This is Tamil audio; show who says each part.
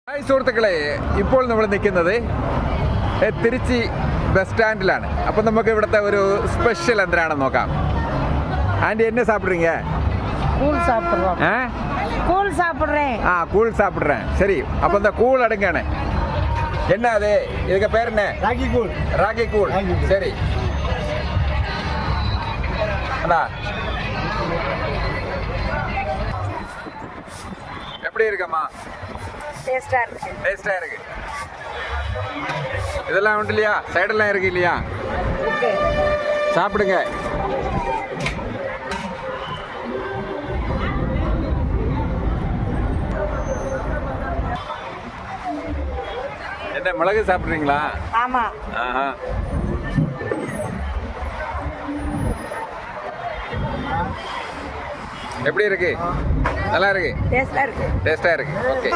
Speaker 1: ഹായ് സുഹൃത്തുക്കളെ, ഇപ്പോൾ നമ്മൾ നിൽക്കുന്നത് തിരുച്ചി ബസ് സ്റ്റാൻഡിലാണ്. അപ്പം നമുക്ക് ഇവിടുത്തെ ഒരു സ്പെഷ്യൽ എന്താണെന്ന് നോക്കാം. ஆண்டி என்ன சாப்பிட்றீங்க?
Speaker 2: கூழ் சாப்பிட்றோம். கூழ் சாப்பிட்றேன்.
Speaker 1: கூழ் சாப்பிட்றேன். சரி, அப்போ இந்த கூழ் அடுங்கானே என்ன அது? இதுக்கு பேர் என்ன?
Speaker 3: ராகி கூழ்.
Speaker 1: ராகி கூழ். சரி அண்ணா, எப்படி இருக்கம்மா?
Speaker 2: டேஸ்டா இருக்கு.
Speaker 1: டேஸ்டா இருக்கு. இதெல்லாம் உண்டு இல்லையா? சைடெல்லாம் இருக்கு இல்லையா? சாப்பிடுங்க. என்ன மிளகு சாப்பிட்றீங்களா?
Speaker 2: ஆமா.
Speaker 1: ஆஹா. எப்படி இருக்கு? நல்லா இருக்கு.
Speaker 2: டேஸ்டா இருக்கு.
Speaker 1: டேஸ்டா இருக்கு. ஓகே.